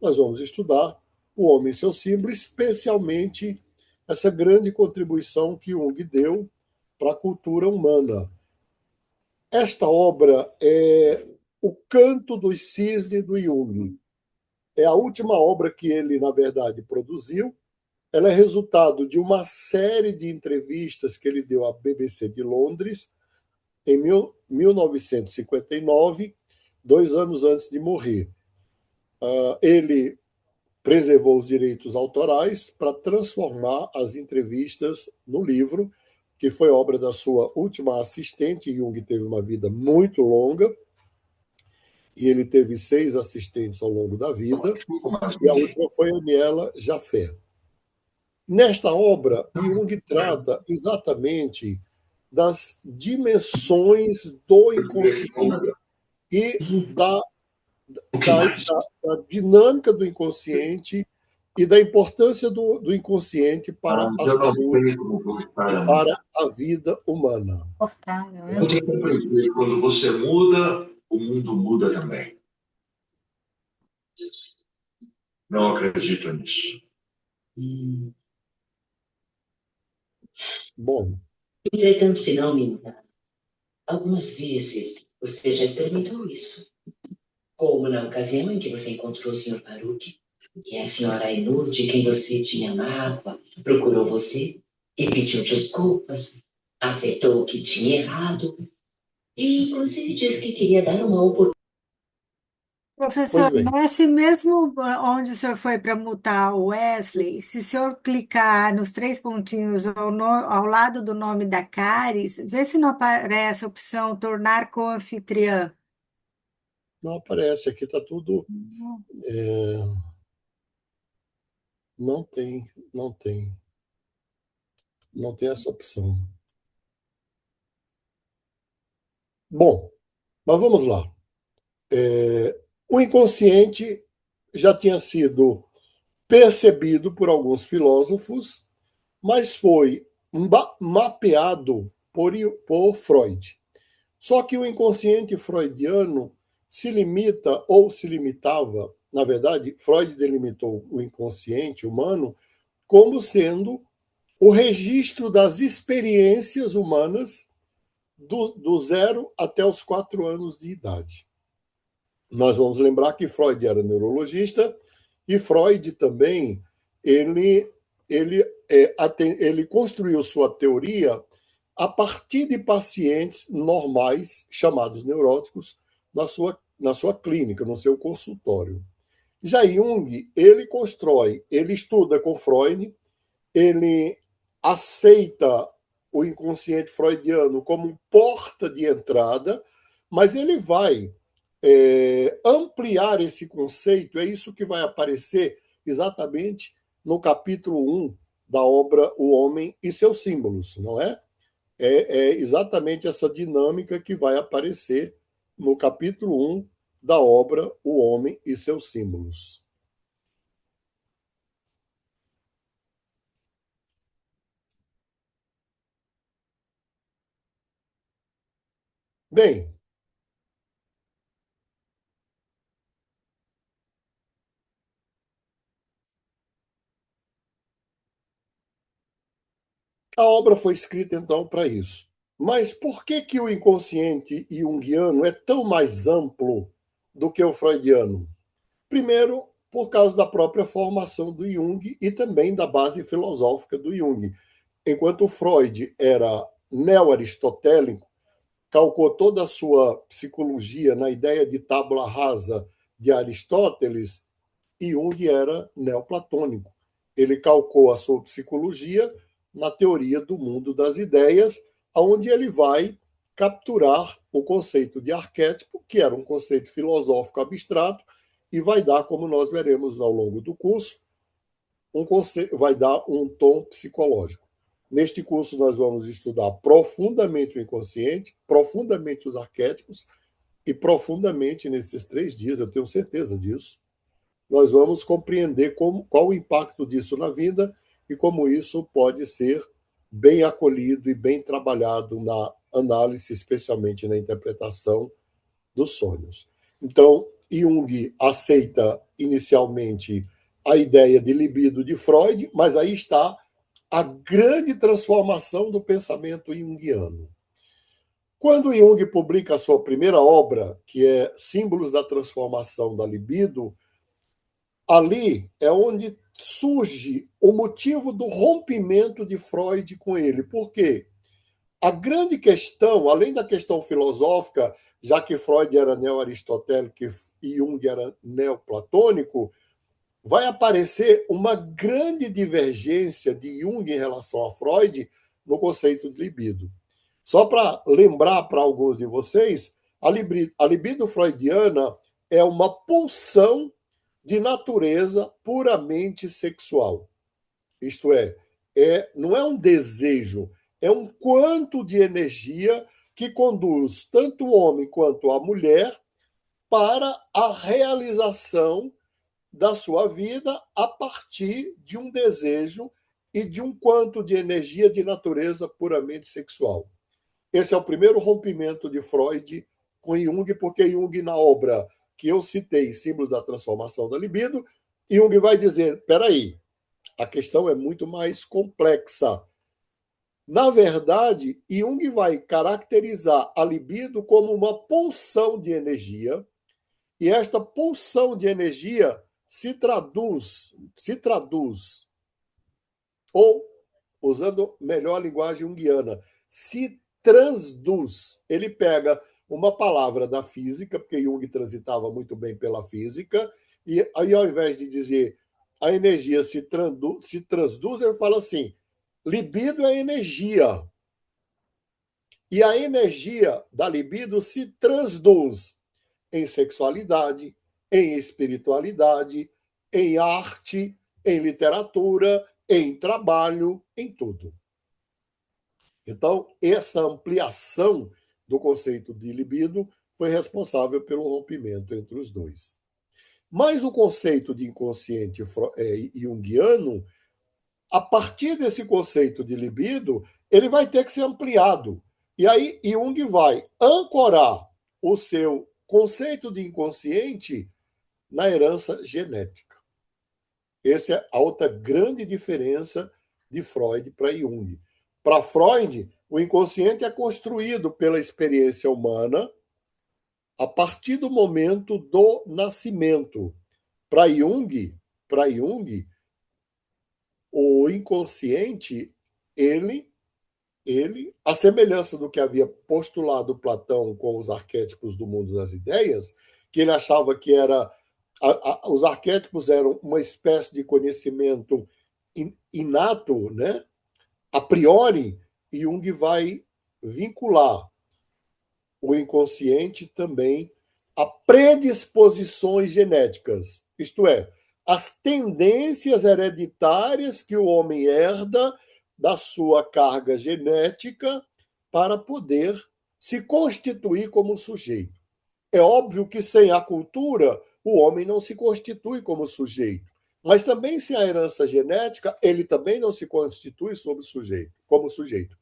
nós vamos estudar o homem e seu símbolo, especialmente essa grande contribuição que Jung deu para a cultura humana. Esta obra é O Canto dos Cisnes do Jung. É a última obra que ele, na verdade, produziu. Ela é resultado de uma série de entrevistas que ele deu à BBC de Londres em 1959, 2 anos antes de morrer. Ele preservou os direitos autorais para transformar as entrevistas no livro, que foi obra da sua última assistente. Jung teve uma vida muito longa e ele teve 6 assistentes ao longo da vida, e a última foi a Aniela Jaffe. Nesta obra, Jung trata exatamente das dimensões do inconsciente e da dinâmica do inconsciente e da importância do inconsciente para a Eu não saúde sei como e voltar amanhã. para a vida humana. Você compreender que quando você muda, o mundo muda também. Não acredito nisso. Bom, Entretanto, se não me engano, algumas vezes você já experimentou isso. Como na ocasião em que você encontrou o Sr. Baruch e a senhora Ainur, de quem você tinha mágoa, procurou você e pediu desculpas, aceitou que tinha errado e, inclusive, disse que queria dar uma oportunidade. pois Professor, bem, nesse mesmo onde o senhor foi para mutar o Wesley, se o senhor clicar nos 3 pontinhos ao lado do nome da Caris, vê se não aparece a opção tornar co-anfitriã. não aparece aqui, está tudo. Não tem, não tem, não tem essa opção. Bom, mas vamos lá. O inconsciente já tinha sido percebido por alguns filósofos, mas foi mapeado por Freud. Só que o inconsciente freudiano se limita, ou se limitava, na verdade, Freud delimitou o inconsciente humano como sendo o registro das experiências humanas do 0 até os 4 anos de idade. Nós vamos lembrar que Freud era neurologista e Freud também ele, ele construiu sua teoria a partir de pacientes normais, chamados neuróticos, na sua clínica, no seu consultório. Já Jung, ele estuda com Freud, ele aceita o inconsciente freudiano como porta de entrada, mas ele vai ampliar esse conceito. É isso que vai aparecer exatamente no capítulo 1 da obra O Homem e seus Símbolos, não é? É exatamente essa dinâmica que vai aparecer no capítulo 1 da obra O Homem e seus Símbolos. Bem, a obra foi escrita então para isso. Mas por que que o inconsciente junguiano é tão mais amplo do que o freudiano? Primeiro, por causa da própria formação do Jung e também da base filosófica do Jung. Enquanto Freud era neo-aristotélico, calcou toda a sua psicologia na ideia de tábula rasa de Aristóteles, e Jung era neoplatônico. Ele calcou a sua psicologia na teoria do mundo das ideias, onde ele vai capturar o conceito de arquétipo, que era um conceito filosófico abstrato, e vai dar, como nós veremos ao longo do curso, vai dar um tom psicológico. Neste curso, nós vamos estudar profundamente o inconsciente, profundamente os arquétipos, e profundamente nesses 3 dias, eu tenho certeza disso, nós vamos compreender qual o impacto disso na vida e como isso pode ser bem acolhido e bem trabalhado na análise, especialmente na interpretação dos sonhos. Então, Jung aceita inicialmente a ideia de libido de Freud, mas aí está a grande transformação do pensamento junguiano. Quando Jung publica a sua primeira obra, que é Símbolos da Transformação da Libido, ali é onde surge o motivo do rompimento de Freud com ele. Por quê? A grande questão, além da questão filosófica, já que Freud era neo-aristotélico e Jung era neoplatônico, vai aparecer uma grande divergência de Jung em relação a Freud no conceito de libido. Só para lembrar para alguns de vocês, a libido freudiana é uma pulsão de natureza puramente sexual. Isto é, não é um desejo, é um quanto de energia que conduz tanto o homem quanto a mulher para a realização da sua vida a partir de um desejo e de um quanto de energia de natureza puramente sexual. Esse é o primeiro rompimento de Freud com Jung, porque Jung, na obra que eu citei, Símbolos da Transformação da Libido, Jung vai dizer, espera aí, a questão é muito mais complexa. Na verdade, Jung vai caracterizar a libido como uma pulsão de energia, e esta pulsão de energia se traduz, ou, usando melhor a linguagem junguiana, se transduz. Ele pega uma palavra da física, porque Jung transitava muito bem pela física, e aí, ao invés de dizer a energia se transduz, ele fala assim, libido é energia. E a energia da libido se transduz em sexualidade, em espiritualidade, em arte, em literatura, em trabalho, em tudo. Então, essa ampliação do conceito de libido foi responsável pelo rompimento entre os dois. Mas o conceito de inconsciente junguiano, a partir desse conceito de libido, ele vai ter que ser ampliado. E aí Jung vai ancorar o seu conceito de inconsciente na herança genética. Essa é a outra grande diferença de Freud para Jung. Para Freud, o inconsciente é construído pela experiência humana a partir do momento do nascimento. Para Jung, o inconsciente, a semelhança do que havia postulado Platão com os arquétipos do mundo das ideias, que ele achava que os arquétipos eram uma espécie de conhecimento inato, né? A priori, Jung vai vincular o inconsciente também a predisposições genéticas, isto é, as tendências hereditárias que o homem herda da sua carga genética para poder se constituir como sujeito. É óbvio que sem a cultura, o homem não se constitui como sujeito. Mas também sem a herança genética, ele também não se constitui como sujeito.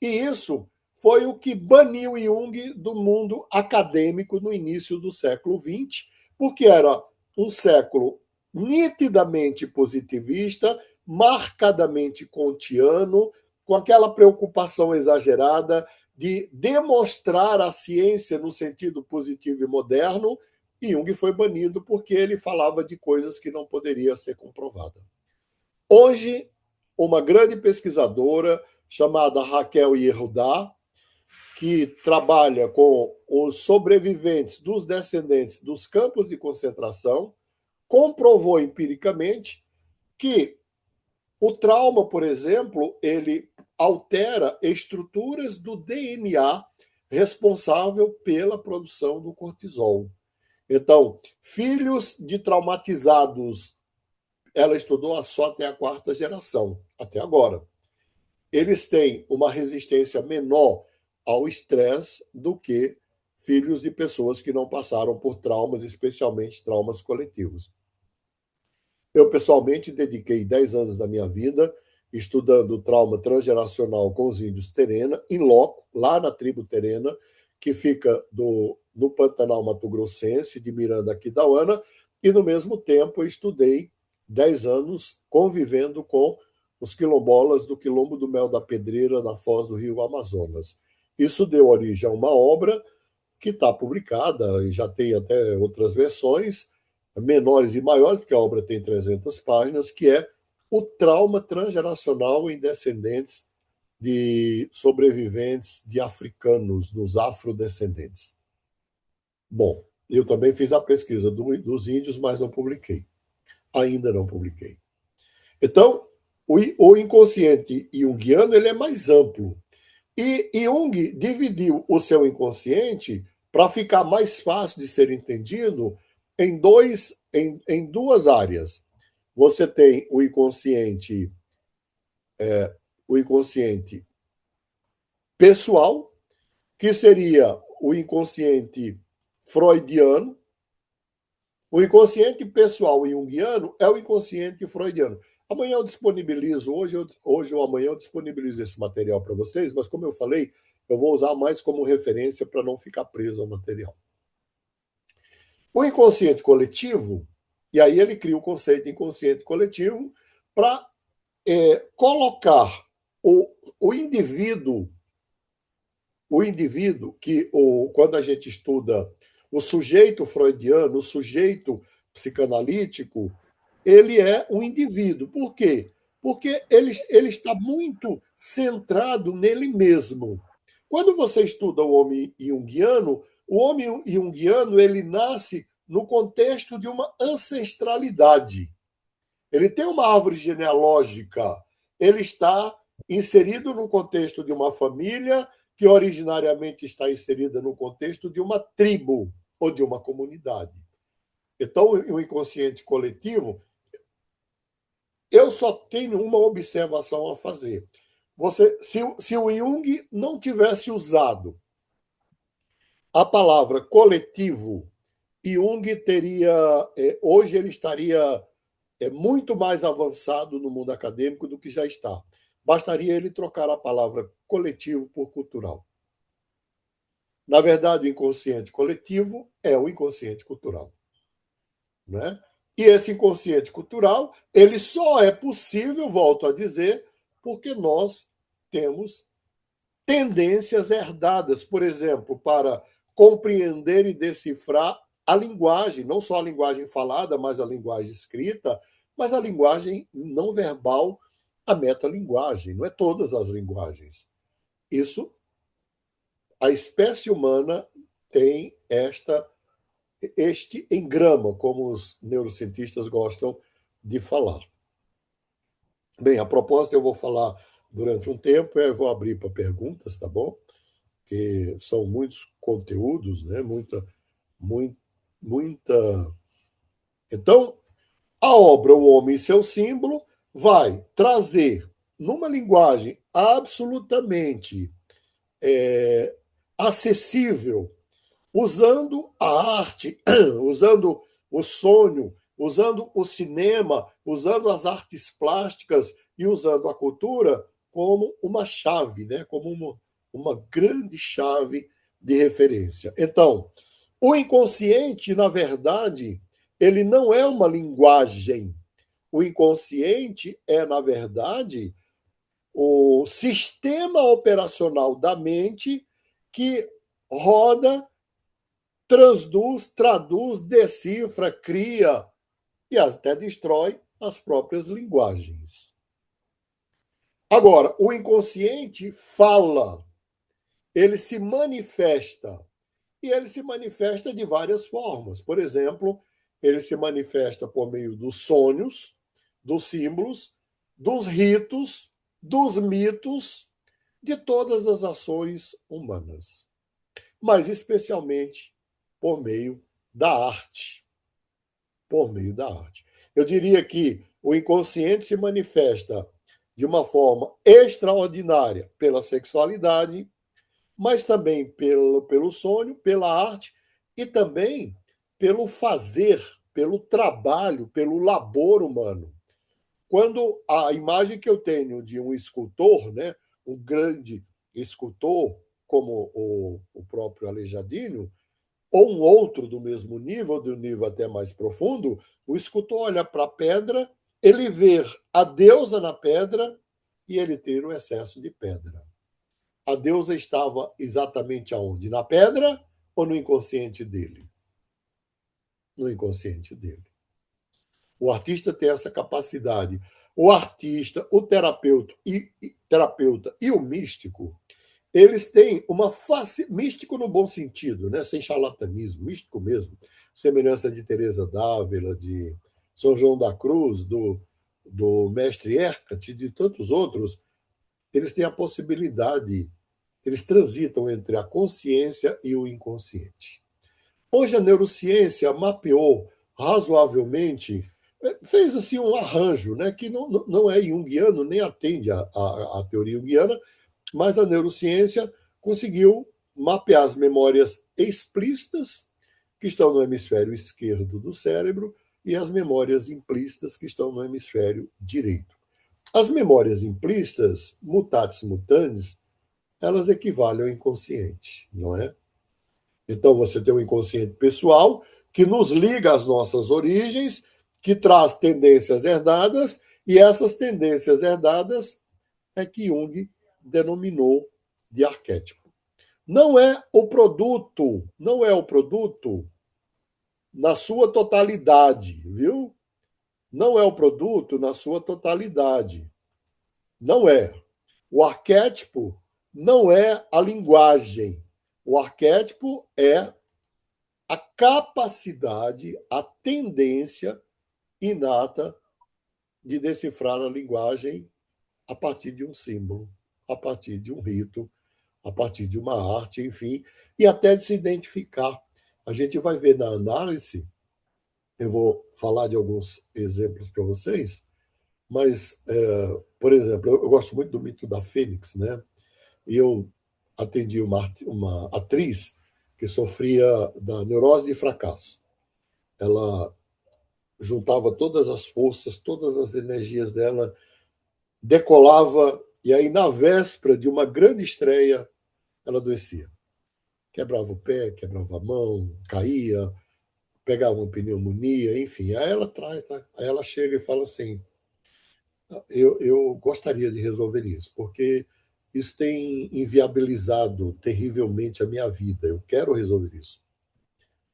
E isso foi o que baniu Jung do mundo acadêmico no início do século XX, porque era um século nitidamente positivista, marcadamente kantiano, com aquela preocupação exagerada de demonstrar a ciência no sentido positivo e moderno, e Jung foi banido porque ele falava de coisas que não poderiam ser comprovadas. Hoje, uma grande pesquisadora chamada Raquel Yehudá, que trabalha com os sobreviventes dos descendentes dos campos de concentração, comprovou empiricamente que o trauma, por exemplo, ele altera estruturas do DNA responsável pela produção do cortisol. Então, filhos de traumatizados, ela estudou só até a 4ª geração, até agora. Eles têm uma resistência menor ao estresse do que filhos de pessoas que não passaram por traumas, especialmente traumas coletivos. Eu, pessoalmente, dediquei 10 anos da minha vida estudando o trauma transgeracional com os índios Terena, em loco, lá na tribo Terena, que fica do no Pantanal Mato-Grossense, de Miranda Aquidauana, e, no mesmo tempo, eu estudei 10 anos convivendo com os quilombolas do Quilombo do Mel da Pedreira, na foz do Rio Amazonas. Isso deu origem a uma obra que está publicada, e já tem até outras versões, menores e maiores, porque a obra tem 300 páginas, que é O Trauma Transgeracional em Descendentes de Sobreviventes de Africanos, dos Afrodescendentes. Bom, eu também fiz a pesquisa dos índios, mas não publiquei. Ainda não publiquei. Então, o inconsciente junguiano ele é mais amplo. E Jung dividiu o seu inconsciente para ficar mais fácil de ser entendido em duas áreas. Você tem o inconsciente pessoal, que seria o inconsciente freudiano. O inconsciente pessoal junguiano é o inconsciente freudiano. Amanhã eu disponibilizo, hoje ou amanhã eu disponibilizo esse material para vocês, mas como eu falei, eu vou usar mais como referência para não ficar preso ao material. O inconsciente coletivo, e aí ele cria o conceito de inconsciente coletivo para colocar o indivíduo que, quando a gente estuda o sujeito freudiano, o sujeito psicanalítico, ele é um indivíduo. Por quê? Porque ele está muito centrado nele mesmo. Quando você estuda o homem junguiano ele nasce no contexto de uma ancestralidade. Ele tem uma árvore genealógica, ele está inserido no contexto de uma família que originariamente está inserida no contexto de uma tribo ou de uma comunidade. Então, o inconsciente coletivo, eu só tenho uma observação a fazer. Se o Jung não tivesse usado a palavra coletivo, Jung teria, hoje ele estaria muito mais avançado no mundo acadêmico do que já está. Bastaria ele trocar a palavra coletivo por cultural. Na verdade, o inconsciente coletivo é o inconsciente cultural. Né? E esse inconsciente cultural, ele só é possível, volto a dizer, porque nós temos tendências herdadas, por exemplo, para compreender e decifrar a linguagem, não só a linguagem falada, mas a linguagem escrita, mas a linguagem não verbal, a metalinguagem, não é todas as linguagens. Isso, a espécie humana tem este engrama, como os neurocientistas gostam de falar. Bem, a propósito, eu vou falar durante um tempo, eu vou abrir para perguntas, tá bom? Que são muitos conteúdos, né? Muita. Então, a obra O Homem e Seu Símbolo vai trazer, numa linguagem absolutamente acessível, usando a arte, usando o sonho, usando o cinema, usando as artes plásticas e usando a cultura como uma chave, né? Como uma grande chave de referência. Então, o inconsciente, na verdade, ele não é uma linguagem. O inconsciente é, na verdade, o sistema operacional da mente que roda, traduz, decifra, cria e até destrói as próprias linguagens. Agora, o inconsciente fala, ele se manifesta, e ele se manifesta de várias formas. Por exemplo, ele se manifesta por meio dos sonhos, dos símbolos, dos ritos, dos mitos, de todas as ações humanas, mas especialmente por meio da arte. Por meio da arte. Eu diria que o inconsciente se manifesta de uma forma extraordinária pela sexualidade, mas também pelo sonho, pela arte e também pelo fazer, pelo trabalho, pelo labor humano. Quando a imagem que eu tenho de um escultor, né, um grande escultor, como o próprio Aleijadinho, ou um outro do mesmo nível, de um nível até mais profundo, o escultor olha para a pedra, ele vê a deusa na pedra e ele tem o excesso de pedra. A deusa estava exatamente aonde? Na pedra ou no inconsciente dele? No inconsciente dele. O artista tem essa capacidade. O artista, o terapeuta e o místico, eles têm uma face místico no bom sentido, né? Sem charlatanismo, místico mesmo, semelhança de Teresa d'Ávila, de São João da Cruz, do mestre Hecate e de tantos outros. Eles têm a possibilidade, eles transitam entre a consciência e o inconsciente. Hoje a neurociência mapeou razoavelmente, fez assim um arranjo, né, que não é junguiano, nem atende à teoria junguiana, mas a neurociência conseguiu mapear as memórias explícitas, que estão no hemisfério esquerdo do cérebro, e as memórias implícitas, que estão no hemisfério direito. As memórias implícitas, mutatis mutandis, elas equivalem ao inconsciente, não é? Então, você tem um inconsciente pessoal que nos liga às nossas origens, que traz tendências herdadas, e essas tendências herdadas é que Jung denominou de arquétipo. Não é o produto na sua totalidade, viu? Não é o produto na sua totalidade. Não é. O arquétipo não é a linguagem. O arquétipo é a capacidade, a tendência inata de decifrar a linguagem a partir de um símbolo, a partir de um rito, a partir de uma arte, enfim, e até de se identificar. A gente vai ver na análise, eu vou falar de alguns exemplos para vocês, mas, por exemplo, eu gosto muito do mito da Fênix, né? E eu atendi uma atriz que sofria da neurose de fracasso. Ela juntava todas as forças, todas as energias dela, decolava, e aí, na véspera de uma grande estreia, ela adoecia. Quebrava o pé, quebrava a mão, caía, pegava uma pneumonia, enfim. Aí ela chega e fala assim: eu gostaria de resolver isso, porque isso tem inviabilizado terrivelmente a minha vida. Eu quero resolver isso.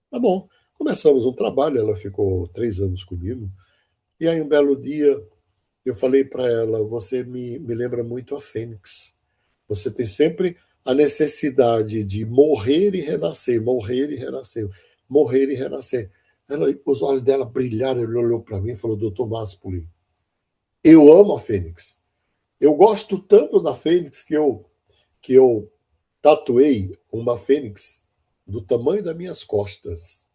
Tá bom. Começamos um trabalho, ela ficou 3 anos comigo, e aí um belo dia eu falei para ela: você me lembra muito a Fênix. Você tem sempre a necessidade de morrer e renascer, morrer e renascer, morrer e renascer. Os olhos dela brilharam, ele olhou para mim e falou: doutor Maspoli, eu amo a Fênix. Eu gosto tanto da Fênix que eu tatuei uma Fênix do tamanho das minhas costas.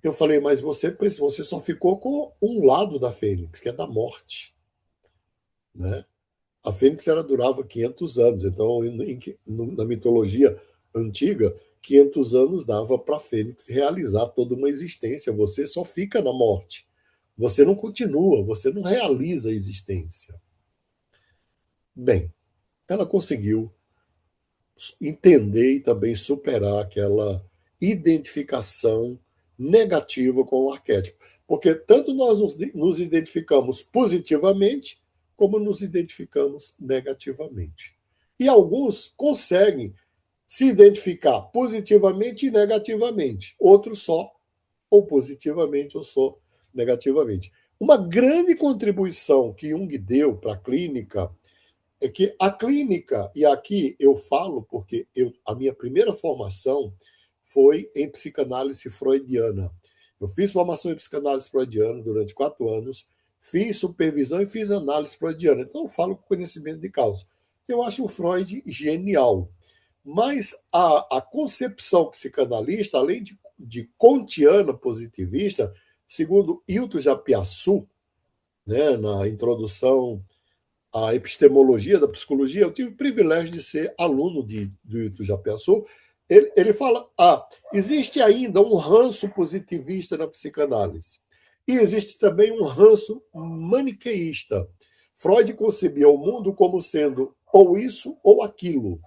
Eu falei: mas você só ficou com um lado da Fênix, que é da morte, né? A Fênix ela durava 500 anos, então na mitologia antiga, 500 anos dava para a Fênix realizar toda uma existência. Você só fica na morte. Você não continua, você não realiza a existência. Bem, ela conseguiu entender e também superar aquela identificação negativa com o arquétipo. Porque tanto nós nos identificamos positivamente, como nos identificamos negativamente. E alguns conseguem se identificar positivamente e negativamente, outros só, ou positivamente ou só negativamente. Uma grande contribuição que Jung deu para a clínica é que a clínica, e aqui eu falo porque a minha primeira formação foi em psicanálise freudiana. Eu fiz formação em psicanálise freudiana durante 4 anos, fiz supervisão e fiz análise freudiana. Então, eu falo com conhecimento de causa. Eu acho o Freud genial. Mas a concepção psicanalista, além de kantiana positivista, segundo Hilton Japiaçu, né, na introdução à epistemologia da psicologia, eu tive o privilégio de ser aluno do Hilton Japiaçu. Ele fala: existe ainda um ranço positivista na psicanálise. E existe também um ranço maniqueísta. Freud concebia o mundo como sendo ou isso ou aquilo.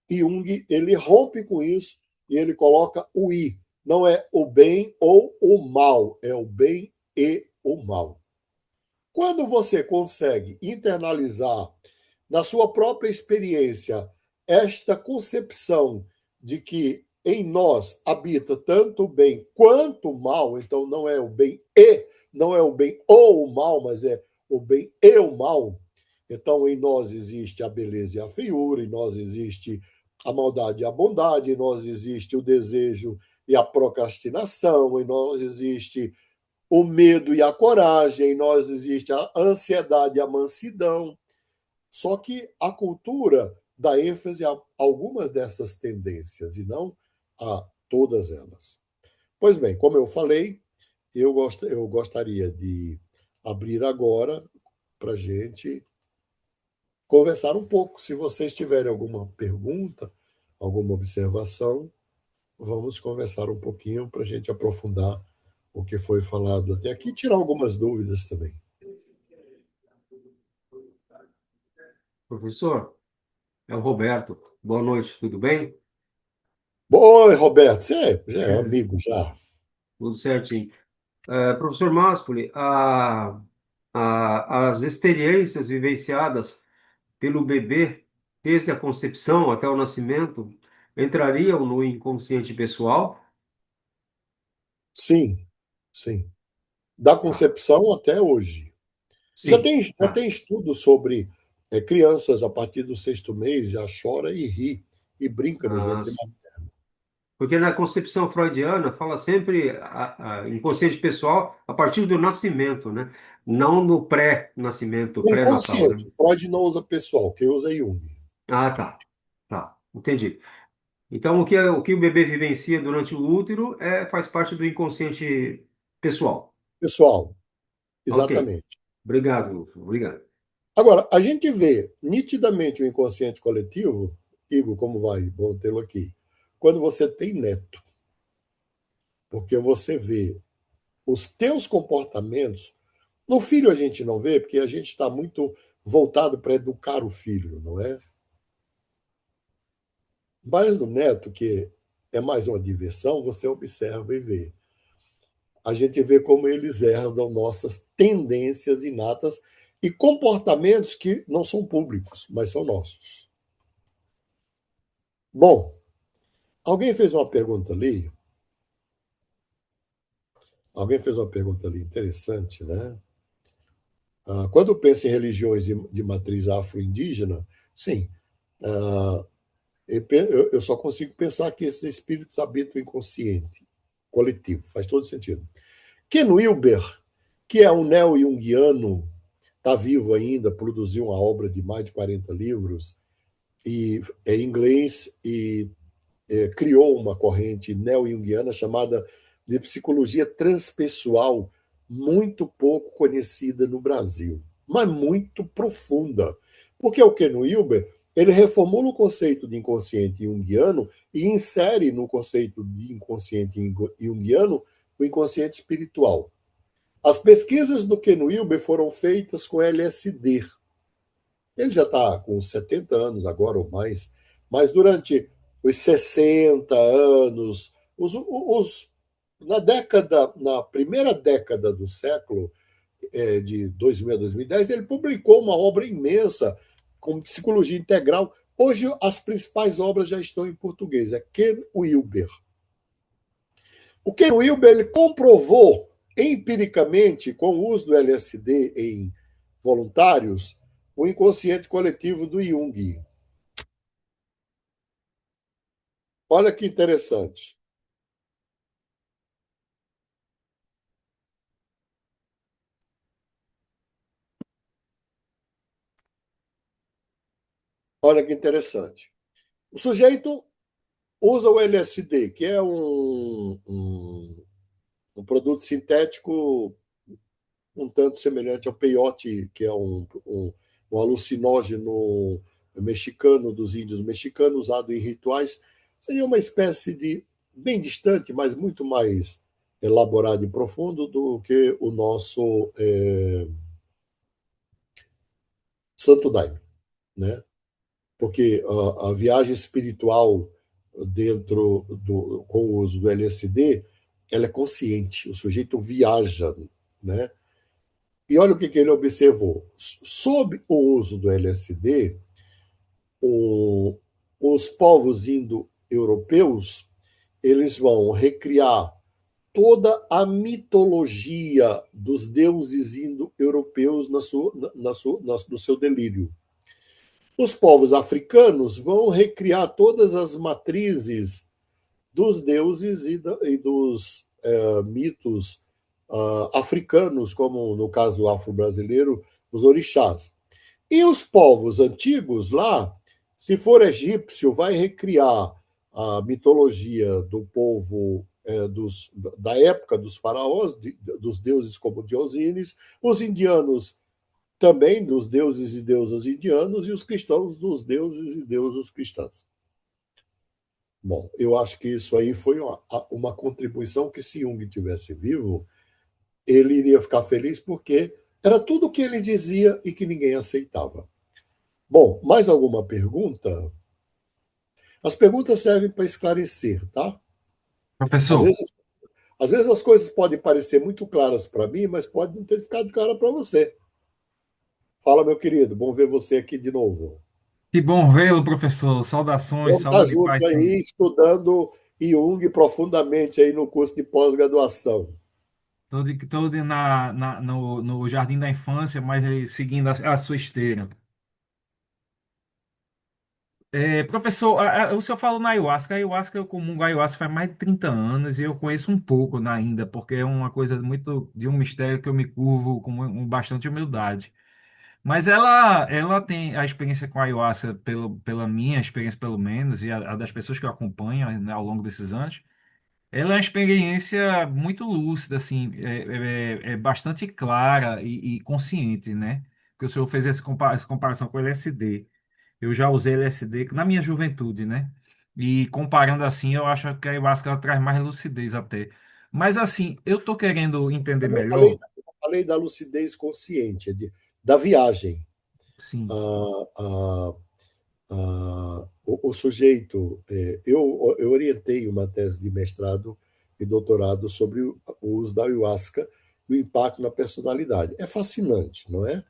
E Jung ele rompe com isso e ele coloca o I. Não é o bem ou o mal, é o bem e o mal. Quando você consegue internalizar na sua própria experiência esta concepção de que em nós habita tanto o bem quanto o mal, então não é o bem e, não é o bem ou o mal, mas é o bem e o mal. Então em nós existe a beleza e a feiura, em nós existe a maldade e a bondade, em nós existe o desejo e a procrastinação, em nós existe o medo e a coragem, em nós existe a ansiedade e a mansidão. Só que a cultura dá ênfase a algumas dessas tendências e não a todas elas. Pois bem, como eu falei, eu gostaria de abrir agora para a gente conversar um pouco. Se vocês tiverem alguma pergunta, alguma observação, vamos conversar um pouquinho para a gente aprofundar o que foi falado até aqui e tirar algumas dúvidas também. Professor, é o Roberto. Boa noite, tudo bem? Oi, Roberto, você já é amigo já. Tudo certinho. Professor Maspoli, as experiências vivenciadas pelo bebê, desde a concepção até o nascimento, entrariam no inconsciente pessoal? Sim, sim. Da Tá. concepção até hoje. Sim. Já Tá. tem estudos sobre crianças a partir do sexto mês já chora e ri e brinca no Ah, ventre porque na concepção freudiana fala sempre inconsciente pessoal a partir do nascimento, né? Não no pré-nascimento, pré-natal, né? inconsciente. Freud não usa pessoal, quem usa é Jung. Ah, tá. Tá. Entendi. Então, o que o bebê vivencia durante o útero faz parte do inconsciente pessoal. Pessoal, Ok. exatamente. Obrigado, Lúcio. Obrigado. Agora, a gente vê nitidamente o inconsciente coletivo, Igor, como vai? Bom tê-lo aqui. Quando você tem neto, porque você vê os teus comportamentos. No filho a gente não vê, porque a gente está muito voltado para educar o filho, não é? Mas no neto, que é mais uma diversão, você observa e vê. A gente vê como eles herdam nossas tendências inatas e comportamentos que não são públicos, mas são nossos. Bom, alguém fez uma pergunta ali. Alguém fez uma pergunta ali interessante, né? Quando pensa em religiões de matriz afro-indígena, sim, ah, eu só consigo pensar que esses espíritos habitam o inconsciente coletivo, faz todo sentido. Ken Wilber, que é um neo-junguiano, está vivo ainda, produziu uma obra de mais de 40 livros, e é inglês, e criou uma corrente neo-junguiana chamada de psicologia transpessoal, muito pouco conhecida no Brasil, mas muito profunda. Porque o Ken Wilber, ele reformula o conceito de inconsciente junguiano e insere no conceito de inconsciente junguiano o inconsciente espiritual. As pesquisas do Ken Wilber foram feitas com LSD. Ele já está com 70 anos agora ou mais, mas durante os 60 anos, na primeira década do século, de 2000 a 2010, ele publicou uma obra imensa com psicologia integral. Hoje, as principais obras já estão em português. É Ken Wilber. O Ken Wilber ele comprovou empiricamente, com o uso do LSD em voluntários, o inconsciente coletivo do Jung. Olha que interessante. Olha que interessante. O sujeito usa o LSD, que é um produto sintético um tanto semelhante ao peyote, que é um alucinógeno mexicano, dos índios mexicanos, usado em rituais. Seria uma espécie de, bem distante, mas muito mais elaborado e profundo do que o nosso Santo Daime, né? Porque a viagem espiritual com o uso do LSD, ela é consciente, o sujeito viaja, né? E olha o que ele observou. Sob o uso do LSD, o, os povos indo-europeus eles vão recriar toda a mitologia dos deuses indo-europeus no seu delírio. Os povos africanos vão recriar todas as matrizes dos deuses e dos mitos africanos, como no caso afro-brasileiro, os orixás. E os povos antigos lá, se for egípcio, vai recriar a mitologia do povo da época dos faraós, dos deuses como Diosínis, os indianos também dos deuses e deusas indianos, e os cristãos dos deuses e deusas cristãs. Bom, eu acho que isso aí foi uma contribuição que, se Jung tivesse vivo, ele iria ficar feliz, porque era tudo o que ele dizia e que ninguém aceitava. Bom, mais alguma pergunta? As perguntas servem para esclarecer, tá? Às Professor, vezes, às vezes as coisas podem parecer muito claras para mim, mas pode não ter ficado clara para você. Fala, meu querido, bom ver você aqui de novo. que bom vê-lo, professor. Saudações, Vamos estar saúde e paz junto também. aí, estudando Jung profundamente aí no curso de pós-graduação. Todo no Jardim da Infância, mas seguindo a sua esteira. Professor, o senhor falou na ayahuasca. A ayahuasca, eu comungo a ayahuasca faz mais de 30 anos e eu conheço um pouco ainda, porque é uma coisa muito de um mistério que eu me curvo com bastante humildade. Mas ela tem a experiência com a ayahuasca, pela minha experiência, pelo menos, e a das pessoas que eu acompanho, né, ao longo desses anos. Ela é uma experiência muito lúcida, assim, é bastante clara e consciente, né? Porque o senhor fez essa comparação com o LSD. Eu já usei LSD na minha juventude, né? E comparando assim, eu acho que a ayahuasca ela traz mais lucidez até. Mas assim, eu tô querendo entender Eu falei, melhor, eu falei da lucidez consciente, da viagem. sim, Ah, ah, o sujeito, eu orientei uma tese de mestrado e doutorado sobre o uso da ayahuasca e o impacto na personalidade. É fascinante, não é?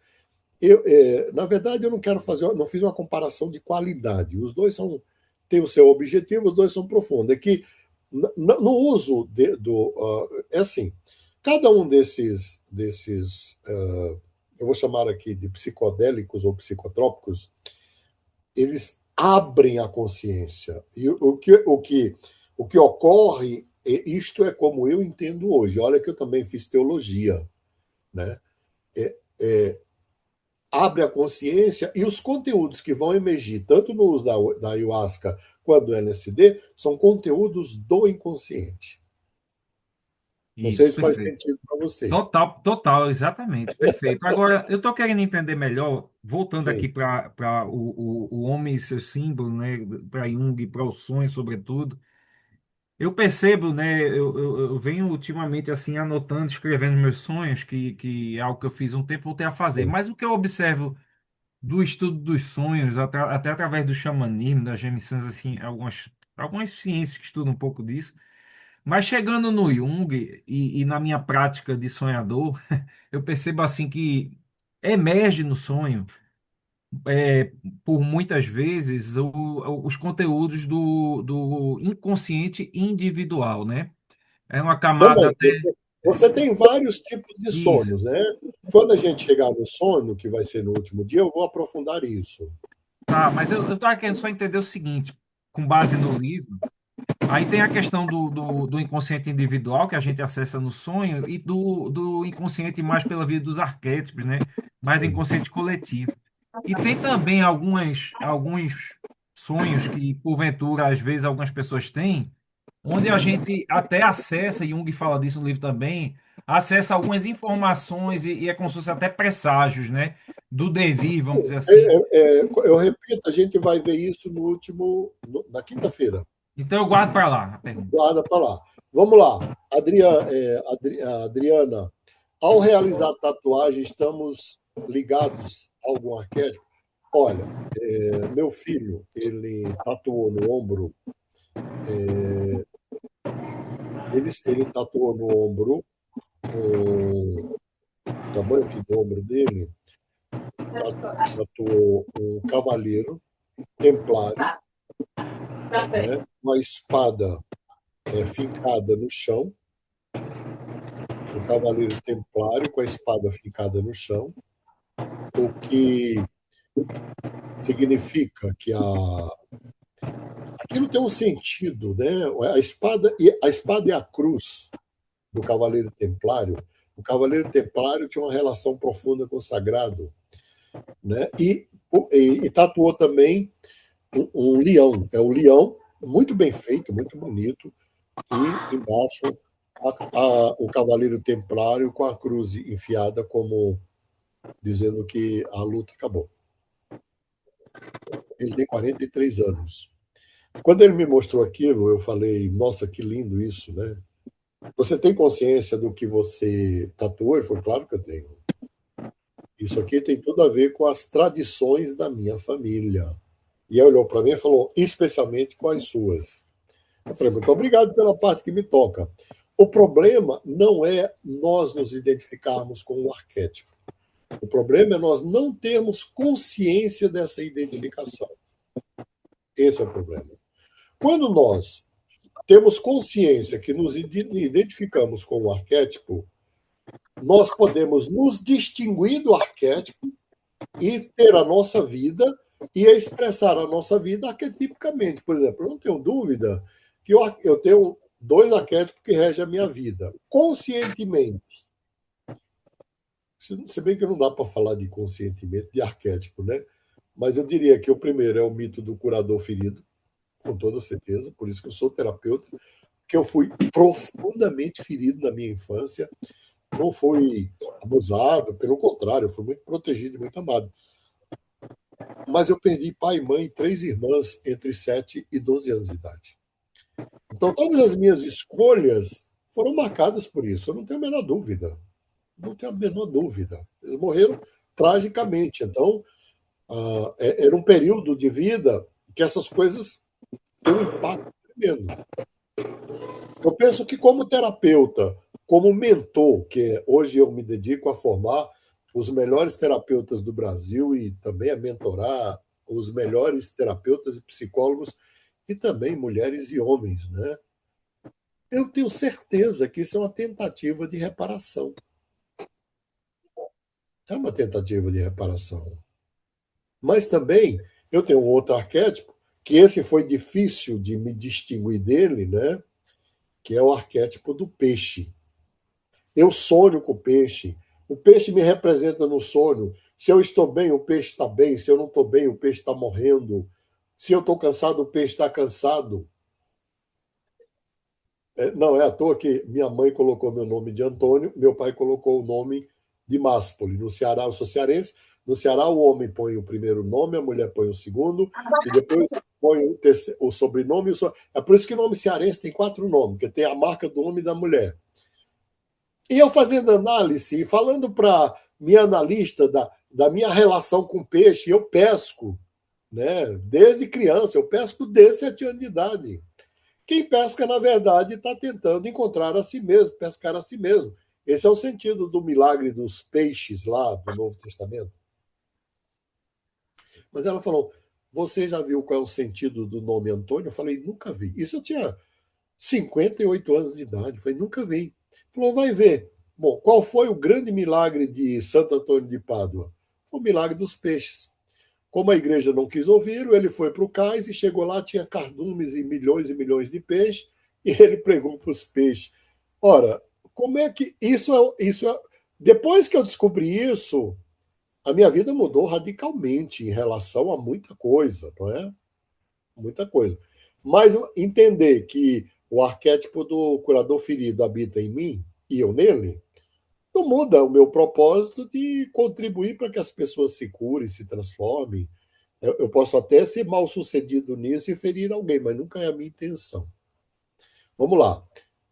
Na verdade, eu não quero fazer, não fiz uma comparação de qualidade. Os dois têm o seu objetivo, os dois são profundos. É que no uso é assim, cada um eu vou chamar aqui de psicodélicos ou psicotrópicos, eles abrem a consciência. E o que ocorre, isto é como eu entendo hoje. Olha que eu também fiz teologia, né? É, é, abre a consciência e os conteúdos que vão emergir, tanto no uso da ayahuasca quanto do LSD, são conteúdos do inconsciente. Não sei isso, se faz perfeito. sentido para você. Total, total, exatamente, perfeito. Agora, eu estou querendo entender melhor, voltando aqui Sim, para o homem e seu símbolo, né, para Jung, para o sonho, sobretudo. Eu percebo, né, eu venho ultimamente assim anotando, escrevendo meus sonhos, que é algo que eu fiz um tempo, voltei a fazer. sim, Mas o que eu observo do estudo dos sonhos, até através do xamanismo, das gemissãs, assim, algumas ciências que estudam um pouco disso, mas chegando no Jung e na minha prática de sonhador, eu percebo assim que emerge no sonho, é, por muitas vezes, os conteúdos do inconsciente individual, né? É uma camada também. até Você tem vários tipos de isso. sonhos, né? Quando a gente chegar no sono, que vai ser no último dia, eu vou aprofundar isso. Tá, mas eu estava querendo só entender o seguinte, com base no livro. Aí tem a questão do inconsciente individual que a gente acessa no sonho e do inconsciente mais pela via dos arquétipos, né? Mais do Sim. inconsciente coletivo. E tem também alguns sonhos que, porventura, às vezes algumas pessoas têm, onde a gente até acessa, e Jung fala disso no livro também, acessa algumas informações e é como se fosse até presságios, né? Do devir, vamos dizer assim. Eu repito, a gente vai ver isso na quinta-feira. Então eu guardo para lá a pergunta. Guarda para lá. Vamos lá. Adriana, ao realizar tatuagem, estamos ligados a algum arquétipo? Olha, meu filho, ele tatuou no ombro Ele tatuou no ombro, o tamanho aqui do ombro dele, tatuou um cavaleiro templário, né? Uma espada fincada no chão, o cavaleiro templário com a espada fincada no chão, o que significa que aquilo tem um sentido, né? A espada e a cruz do Cavaleiro Templário. O Cavaleiro Templário tinha uma relação profunda com o sagrado, né? E tatuou também um leão. É um leão muito bem feito, muito bonito, e embaixo o Cavaleiro Templário com a cruz enfiada, como dizendo que a luta acabou. Ele tem 43 anos. Quando ele me mostrou aquilo, eu falei, nossa, que lindo isso, né? Você tem consciência do que você tatuou? Ele falou, claro que eu tenho. Isso aqui tem tudo a ver com as tradições da minha família. E ele olhou para mim e falou, especialmente com as suas. Eu falei, muito obrigado pela parte que me toca. O problema não é nós nos identificarmos com o arquétipo. O problema é nós não termos consciência dessa identificação. Esse é o problema. Quando nós temos consciência que nos identificamos com o arquétipo, nós podemos nos distinguir do arquétipo e ter a nossa vida e expressar a nossa vida arquetipicamente. Por exemplo, eu não tenho dúvida que eu tenho 2 arquétipos que regem a minha vida. Conscientemente. Se bem que não dá para falar de conscientemente, de arquétipo, né? Mas eu diria que o primeiro é o mito do curador ferido, com toda certeza, por isso que eu sou terapeuta, que eu fui profundamente ferido na minha infância, não fui abusado, pelo contrário, eu fui muito protegido e muito amado. Mas eu perdi pai e mãe, 3 irmãs entre 7 e 12 anos de idade. Então, todas as minhas escolhas foram marcadas por isso, eu não tenho a menor dúvida. Não tenho a menor dúvida. Eles morreram tragicamente. Então, era um período de vida que essas coisas têm um impacto tremendo. Eu penso que, como terapeuta, como mentor, que hoje eu me dedico a formar os melhores terapeutas do Brasil e também a mentorar os melhores terapeutas e psicólogos, e também mulheres e homens, né? Eu tenho certeza que isso é uma tentativa de reparação. É uma tentativa de reparação. Mas também eu tenho um outro arquétipo, que esse foi difícil de me distinguir dele, né? Que é o arquétipo do peixe. Eu sonho com o peixe. O peixe me representa no sonho. Se eu estou bem, o peixe está bem. Se eu não estou bem, o peixe está morrendo. Se eu estou cansado, o peixe está cansado. Não é à toa que minha mãe colocou meu nome de Antônio, meu pai colocou o nome de Máspoli. No Ceará, eu sou cearense. No Ceará, o homem põe o primeiro nome, a mulher põe o segundo, e depois põe o sobrenome. É por isso que o nome cearense tem 4 nomes, porque tem a marca do homem e da mulher. E eu fazendo análise e falando para minha analista da minha relação com peixe, eu pesco, né? Desde criança, eu pesco desde 7 anos de idade. Quem pesca, na verdade, está tentando encontrar a si mesmo, pescar a si mesmo. Esse é o sentido do milagre dos peixes lá do Novo Testamento. Mas ela falou, você já viu qual é o sentido do nome Antônio? Eu falei, nunca vi. Isso eu tinha 58 anos de idade. Eu falei, nunca vi. Falou, vai ver. Bom, qual foi o grande milagre de Santo Antônio de Pádua? Foi o milagre dos peixes. Como a igreja não quis ouvir, ele foi para o cais e chegou lá, tinha cardumes e milhões de peixes, e ele pregou para os peixes. Ora, como é que depois que eu descobri isso, a minha vida mudou radicalmente em relação a muita coisa, não é? Muita coisa. Mas entender que o arquétipo do curador ferido habita em mim e eu nele, não muda o meu propósito de contribuir para que as pessoas se curem, se transformem. Eu posso até ser mal sucedido nisso e ferir alguém, mas nunca é a minha intenção. Vamos lá.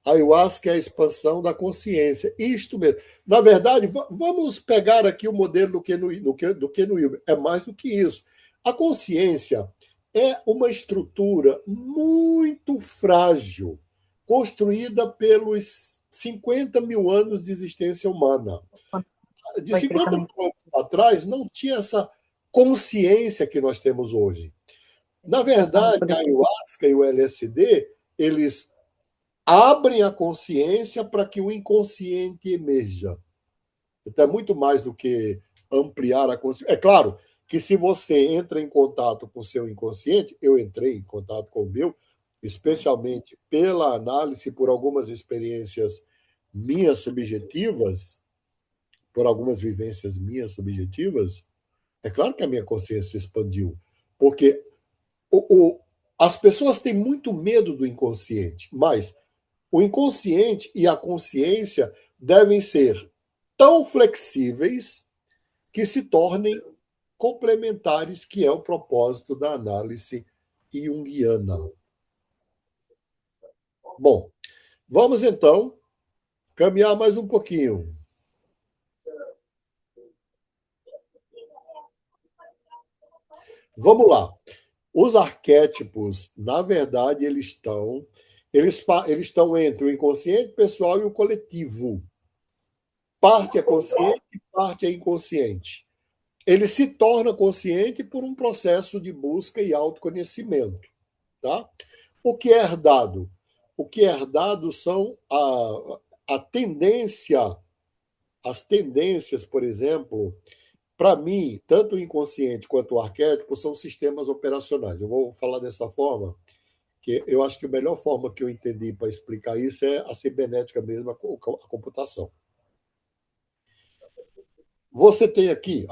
A ayahuasca é a expansão da consciência. Isto mesmo. Na verdade, vamos pegar aqui o modelo do Ken Wilber. É mais do que isso. A consciência é uma estrutura muito frágil, construída pelos 50 mil anos de existência humana. De Foi 50 mil espiritualmente. anos atrás, não tinha essa consciência que nós temos hoje. Na verdade, a ayahuasca e o LSD, eles abrem a consciência para que o inconsciente emerja. Então, é muito mais do que ampliar a consciência. É claro que se você entra em contato com o seu inconsciente, eu entrei em contato com o meu, especialmente pela análise por algumas experiências minhas subjetivas, por algumas vivências minhas subjetivas, é claro que a minha consciência se expandiu. Porque as pessoas têm muito medo do inconsciente, mas o inconsciente e a consciência devem ser tão flexíveis que se tornem complementares, que é o propósito da análise junguiana. Bom, vamos então caminhar mais um pouquinho. Vamos lá. Os arquétipos, na verdade, eles estão entre o inconsciente pessoal e o coletivo. Parte é consciente e parte é inconsciente. Ele se torna consciente por um processo de busca e autoconhecimento. Tá? O que é herdado? O que é herdado são a tendência, as tendências, por exemplo, para mim, tanto o inconsciente quanto o arquétipo são sistemas operacionais. Eu vou falar dessa forma, que eu acho que a melhor forma que eu entendi para explicar isso é a cibernética mesmo, a computação. Você tem aqui,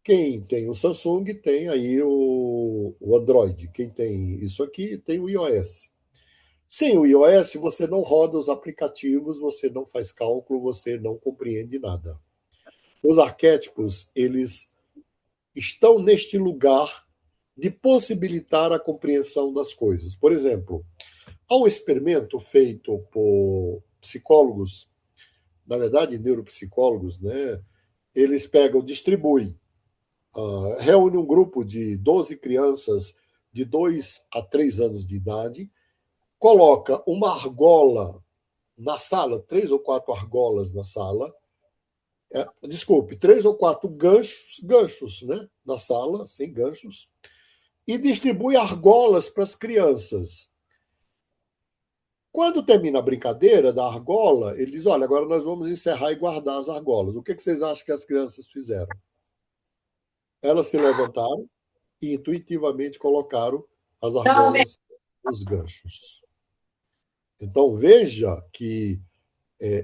quem tem o Samsung tem aí o Android. Quem tem isso aqui tem o iOS. Sem o iOS, você não roda os aplicativos, você não faz cálculo, você não compreende nada. Os arquétipos, eles estão neste lugar de possibilitar a compreensão das coisas. Por exemplo, há um experimento feito por psicólogos, na verdade, neuropsicólogos, né? Eles pegam, distribuem, reúne um grupo de 12 crianças de 2 a 3 anos de idade, coloca uma argola na sala, 3 ou 4 argolas na sala, desculpe, 3 ou 4 ganchos, né, na sala, sem ganchos, e distribui argolas para as crianças. Quando termina a brincadeira da argola, ele diz: olha, agora nós vamos encerrar e guardar as argolas. O que vocês acham que as crianças fizeram? Elas se levantaram e intuitivamente colocaram as argolas nos ganchos. Então veja que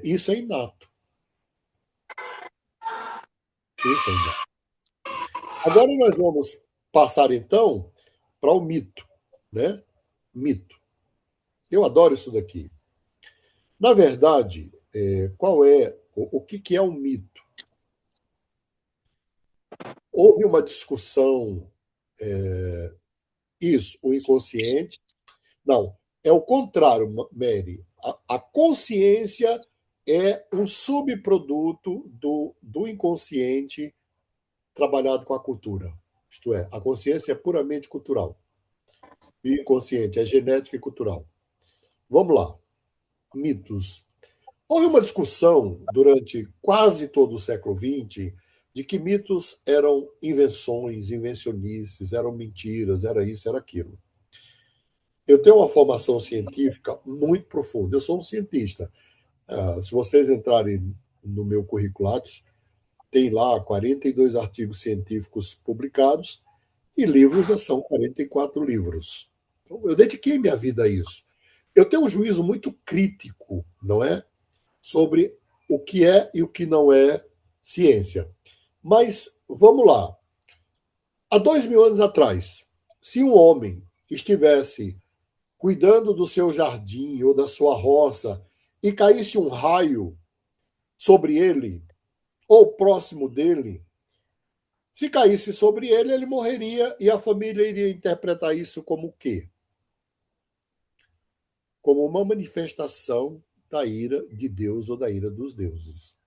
isso é inato. Isso é inato. Agora nós vamos passar então para o mito, né? Mito. Eu adoro isso daqui. Na verdade, qual é o que é um mito? Houve uma discussão, isso, o inconsciente. Não, é o contrário, Mary. A consciência é um subproduto do inconsciente trabalhado com a cultura. Isto é, a consciência é puramente cultural. E o inconsciente é genética e cultural. Vamos lá. Mitos. Houve uma discussão durante quase todo o século XX de que mitos eram invenções, invencionices, eram mentiras, era isso, era aquilo. Eu tenho uma formação científica muito profunda. Eu sou um cientista. Se vocês entrarem no meu currículo Lattes, tem lá 42 artigos científicos publicados e livros já são 44 livros. Então, eu dediquei minha vida a isso. Eu tenho um juízo muito crítico, não é? Sobre o que é e o que não é ciência. Mas vamos lá. Há 2.000 anos atrás, se um homem estivesse cuidando do seu jardim ou da sua roça e caísse um raio sobre ele ou próximo dele, se caísse sobre ele, ele morreria e a família iria interpretar isso como o quê? Como uma manifestação da ira de Deus ou da ira dos deuses.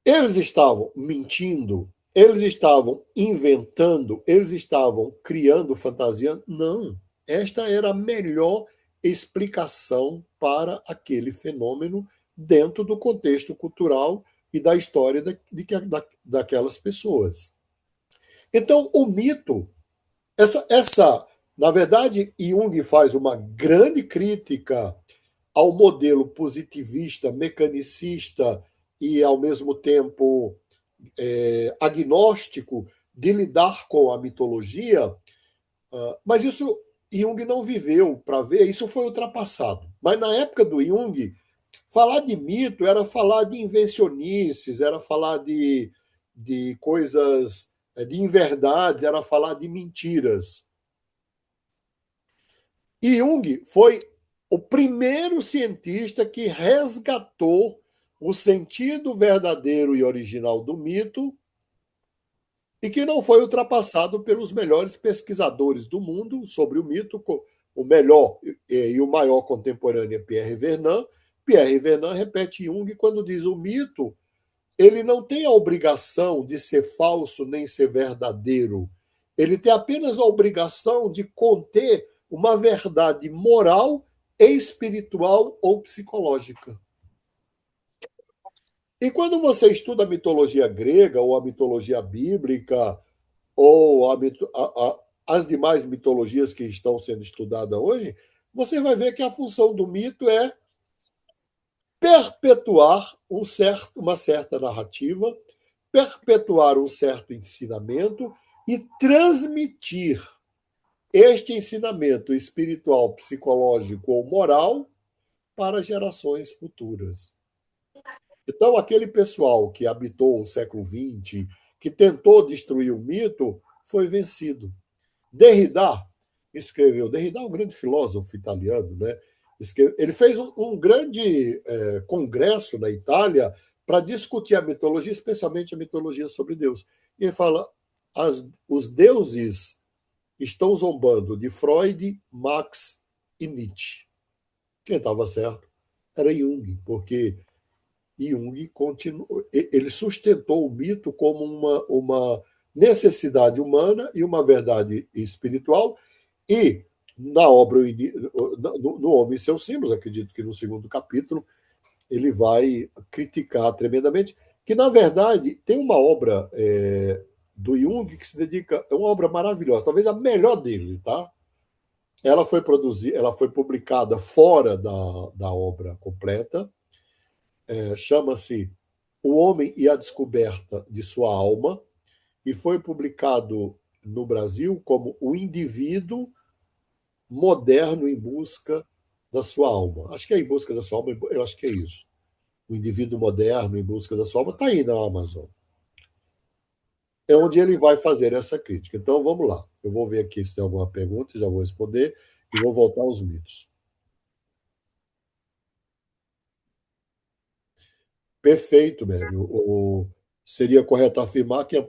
Eles estavam mentindo Eles estavam inventando, eles estavam criando fantasia? Não. Esta era a melhor explicação para aquele fenômeno dentro do contexto cultural e da história daquelas pessoas. Então, o mito, na verdade, Jung faz uma grande crítica ao modelo positivista, mecanicista e, ao mesmo tempo, agnóstico de lidar com a mitologia, mas isso Jung não viveu para ver, isso foi ultrapassado. Mas na época do Jung, falar de mito era falar de invencionices, era falar de coisas, de inverdades, era falar de mentiras. E Jung foi o primeiro cientista que resgatou o sentido verdadeiro e original do mito e que não foi ultrapassado pelos melhores pesquisadores do mundo sobre o mito. O melhor e o maior contemporâneo é Pierre Vernant. Pierre Vernant repete Jung quando diz o mito, ele não tem a obrigação de ser falso nem ser verdadeiro. Ele tem apenas a obrigação de conter uma verdade moral, espiritual ou psicológica. E quando você estuda a mitologia grega ou a mitologia bíblica ou as demais mitologias que estão sendo estudadas hoje, você vai ver que a função do mito é perpetuar uma certa narrativa, perpetuar um certo ensinamento e transmitir este ensinamento espiritual, psicológico ou moral para gerações futuras. Então, aquele pessoal que habitou o século XX, que tentou destruir o mito, foi vencido. Derrida escreveu, Derrida é um grande filósofo italiano, né? Ele fez um grande congresso na Itália para discutir a mitologia, especialmente a mitologia sobre Deus. E ele fala, os deuses estão zombando de Freud, Marx e Nietzsche. Quem estava certo era Jung, porque Jung ele sustentou o mito como uma necessidade humana e uma verdade espiritual, e na obra no Homem e seus Símbolos, acredito que no segundo capítulo, ele vai criticar tremendamente, que na verdade tem uma obra do Jung que se dedica, é uma obra maravilhosa, talvez a melhor dele, tá? Ela foi publicada fora da obra completa, chama-se O Homem e a Descoberta de Sua Alma, e foi publicado no Brasil como O Indivíduo Moderno em Busca da Sua Alma. Acho que é Em Busca da Sua Alma, eu acho que é isso. O Indivíduo Moderno em Busca da Sua Alma está aí na Amazon. É onde ele vai fazer essa crítica. Então, vamos lá. Eu vou ver aqui se tem alguma pergunta, já vou responder, e vou voltar aos mitos. Perfeito, Mélio. Seria correto afirmar que a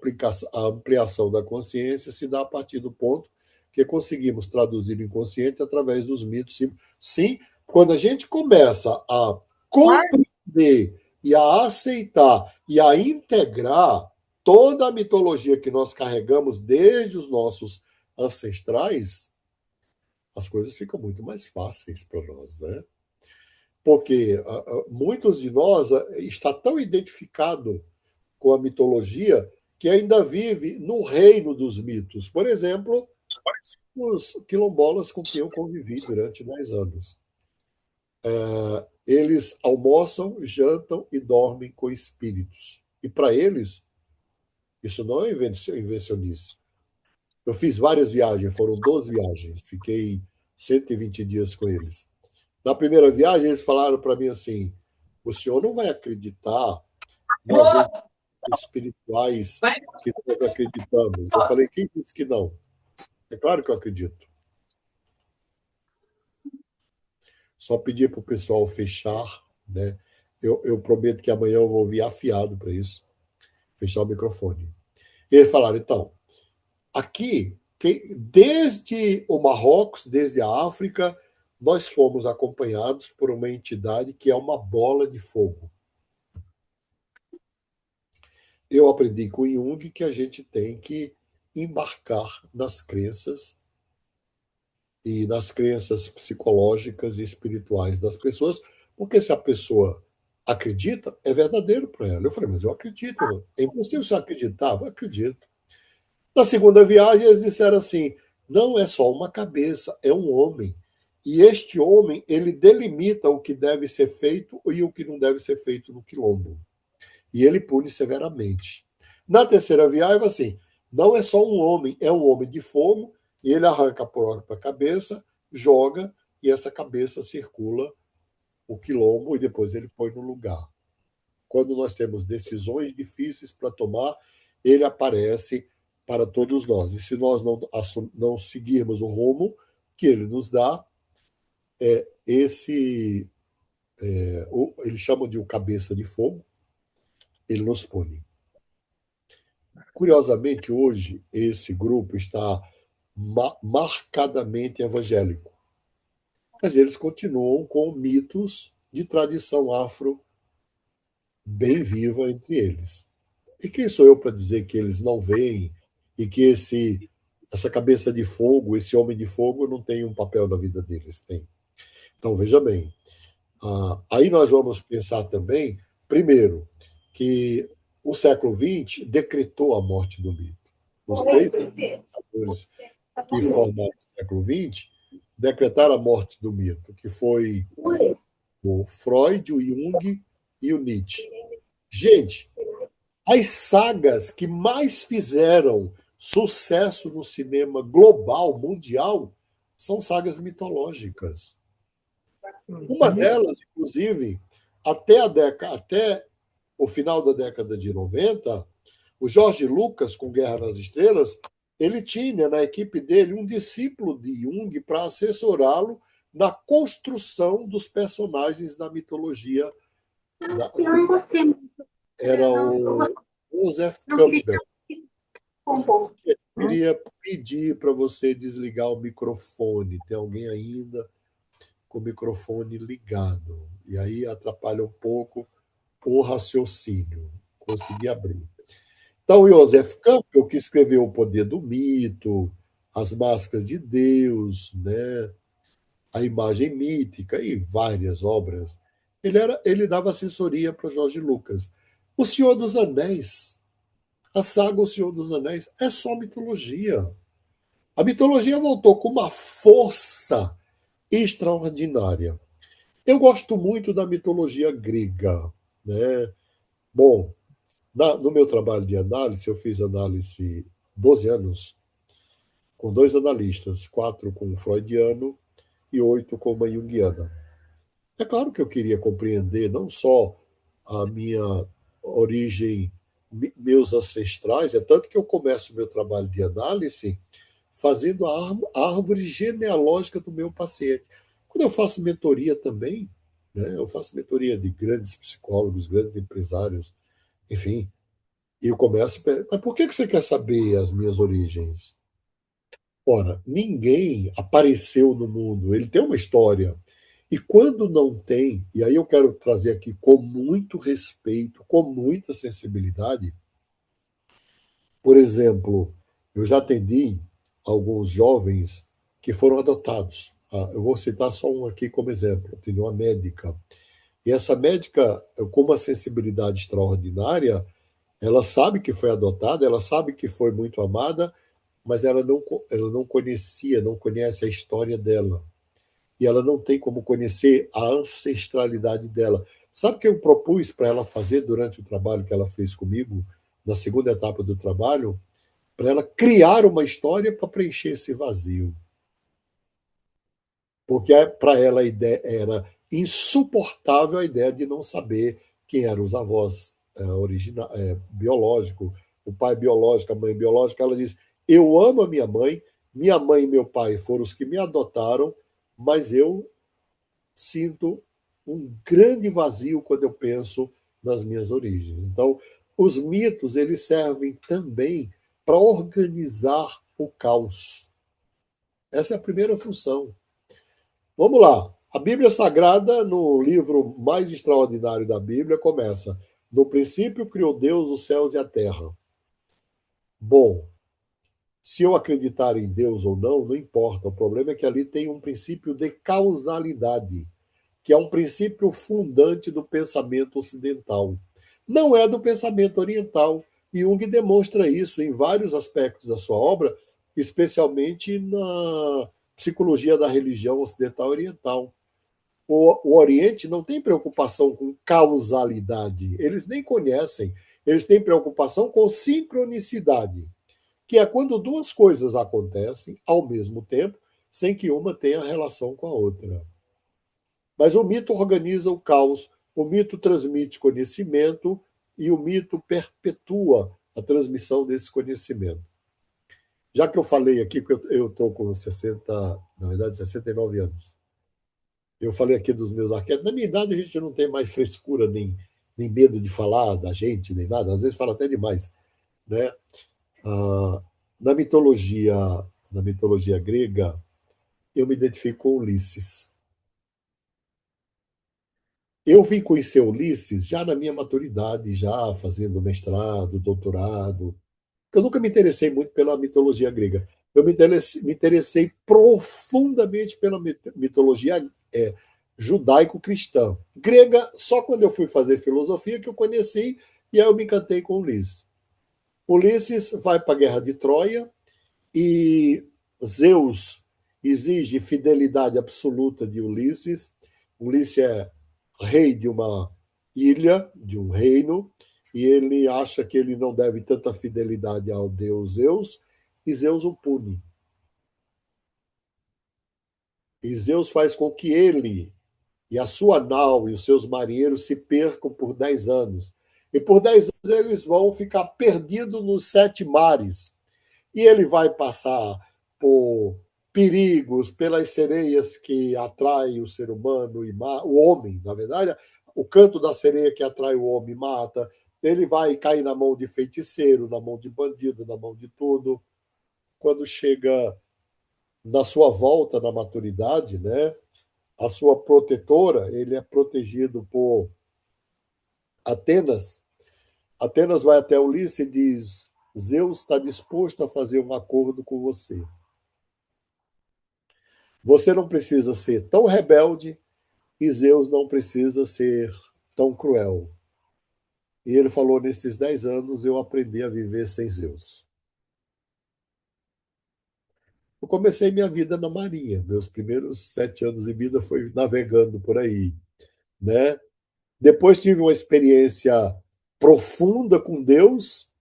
ampliação da consciência se dá a partir do ponto que conseguimos traduzir o inconsciente através dos mitos. Sim, quando a gente começa a compreender e a aceitar e a integrar toda a mitologia que nós carregamos desde os nossos ancestrais, as coisas ficam muito mais fáceis para nós, né? Porque muitos de nós está tão identificado com a mitologia que ainda vive no reino dos mitos. Por exemplo, os quilombolas com quem eu convivi durante 10 anos. Eles almoçam, jantam e dormem com espíritos. E para eles, isso não é invencionice. Eu fiz várias viagens, foram 12 viagens, fiquei 120 dias com eles. Na primeira viagem, eles falaram para mim assim: o senhor não vai acreditar nas espirituais que nós acreditamos. Eu falei: quem disse que não? É claro que eu acredito. Só pedir para o pessoal fechar, né? Eu prometo que amanhã eu vou vir afiado para isso, fechar o microfone. E eles falaram: então, aqui, desde o Marrocos, desde a África, nós fomos acompanhados por uma entidade que é uma bola de fogo. eu aprendi com Jung que a gente tem que embarcar nas crenças e nas crenças psicológicas e espirituais das pessoas, porque se a pessoa acredita, é verdadeiro para ela. Eu falei, mas eu acredito. É impossível você acreditar? Eu acredito. Na segunda viagem, eles disseram assim: não é só uma cabeça, é um homem. E este homem, ele delimita o que deve ser feito e o que não deve ser feito no quilombo. E ele pune severamente. Na terceira viagem, assim, não é só um homem, é um homem de fogo, e ele arranca a própria cabeça, joga, e essa cabeça circula o quilombo e depois ele põe no lugar. Quando nós temos decisões difíceis para tomar, ele aparece para todos nós. E se nós não seguirmos o rumo que ele nos dá, esse eles chamam de o cabeça de fogo, ele nos pune. Curiosamente, hoje, esse grupo está marcadamente evangélico, mas eles continuam com mitos de tradição afro bem viva entre eles. E quem sou eu para dizer que eles não veem e que essa cabeça de fogo, esse homem de fogo, não tem um papel na vida deles? Tem. Então, veja bem, aí nós vamos pensar também, primeiro, que o século XX decretou a morte do mito. Os três pensadores que formaram o século XX decretaram a morte do mito, que foi o Freud, o Jung e o Nietzsche. Gente, as sagas que mais fizeram sucesso no cinema global, mundial, são sagas mitológicas. Uma delas, inclusive, até o final da década de 90, o Jorge Lucas, com Guerra nas Estrelas, ele tinha na equipe dele um discípulo de Jung para assessorá-lo na construção dos personagens da mitologia. Eu não gostei muito. Era o Joseph Campbell. Eu queria pedir para você desligar o microfone. Tem alguém ainda com o microfone ligado. E aí atrapalha um pouco o raciocínio. Consegui abrir. Então, o Joseph Campbell, que escreveu O Poder do Mito, As Máscaras de Deus, né, A Imagem Mítica e várias obras, ele dava assessoria para Jorge Lucas. O Senhor dos Anéis, a saga O Senhor dos Anéis, é só mitologia. A mitologia voltou com uma força extraordinária. Eu gosto muito da mitologia grega, né? Bom, no meu trabalho de análise, eu fiz análise 12 anos, com 2 analistas, 4 com um freudiano e 8 com uma junguiana. É claro que eu queria compreender não só a minha origem, meus ancestrais, é tanto que eu começo o meu trabalho de análise fazendo a árvore genealógica do meu paciente. Quando eu faço mentoria também, né, eu faço mentoria de grandes psicólogos, grandes empresários, enfim, e eu começo, mas por que você quer saber as minhas origens? Ora, ninguém apareceu no mundo, ele tem uma história. E quando não tem, e aí eu quero trazer aqui com muito respeito, com muita sensibilidade, por exemplo, eu já atendi alguns jovens que foram adotados. Eu vou citar só um aqui como exemplo. Eu atendi uma médica. E essa médica, com uma sensibilidade extraordinária, ela sabe que foi adotada, ela sabe que foi muito amada, mas ela não conhecia, não conhece a história dela. E ela não tem como conhecer a ancestralidade dela. Sabe o que eu propus para ela fazer durante o trabalho que ela fez comigo, na segunda etapa do trabalho? Para ela criar uma história para preencher esse vazio. Porque para ela a ideia era insuportável a ideia de não saber quem eram os avós biológico, o pai biológico, a mãe biológica. Ela diz: eu amo a minha mãe e meu pai foram os que me adotaram, mas eu sinto um grande vazio quando eu penso nas minhas origens. Então, os mitos eles servem também para organizar o caos. Essa é a primeira função. Vamos lá. A Bíblia Sagrada, no livro mais extraordinário da Bíblia, começa: No princípio criou Deus os céus e a terra. Bom, se eu acreditar em Deus ou não, não importa. O problema é que ali tem um princípio de causalidade, que é um princípio fundante do pensamento ocidental. Não é do pensamento oriental. E Jung demonstra isso em vários aspectos da sua obra, especialmente na psicologia da religião ocidental e oriental. O Oriente não tem preocupação com causalidade, eles nem conhecem, eles têm preocupação com sincronicidade, que é quando duas coisas acontecem ao mesmo tempo, sem que uma tenha relação com a outra. Mas o mito organiza o caos, o mito transmite conhecimento e o mito perpetua a transmissão desse conhecimento. Já que eu falei aqui que eu estou com 60, na verdade, 69 anos. Eu falei aqui dos meus arquétipos. Na minha idade, a gente não tem mais frescura, nem medo de falar da gente, nem nada. Às vezes fala até demais. Né? Ah, na mitologia, na mitologia grega, eu me identifico com Ulisses. Eu vim conhecer Ulisses já na minha maturidade, já fazendo mestrado, doutorado. Eu nunca me interessei muito pela mitologia grega. Eu me interessei profundamente pela mitologia judaico-cristã. Grega, só quando eu fui fazer filosofia que eu conheci, e aí eu me encantei com Ulisses. Ulisses vai para a guerra de Troia e Zeus exige fidelidade absoluta de Ulisses. Ulisses é rei de uma ilha, de um reino, e ele acha que ele não deve tanta fidelidade ao deus Zeus, e Zeus o pune. E Zeus faz com que ele e a sua nau e os seus marinheiros se percam por 10 anos. E por 10 anos eles vão ficar perdidos nos 7 mares. E ele vai passar por perigos, pelas sereias que atraem o ser humano e o homem, na verdade, o canto da sereia que atrai o homem e mata. Ele vai cair na mão de feiticeiro, na mão de bandido, na mão de tudo. Quando chega na sua volta na maturidade, né, a sua protetora, ele é protegido por Atenas. Atenas vai até Ulisses e diz: Zeus está disposto a fazer um acordo com você. Você não precisa ser tão rebelde e Zeus não precisa ser tão cruel. E ele falou: nesses 10 anos eu aprendi a viver sem Zeus. Eu comecei minha vida na Marinha. Meus primeiros 7 anos de vida foi navegando por aí, né? Depois tive uma experiência profunda com Deus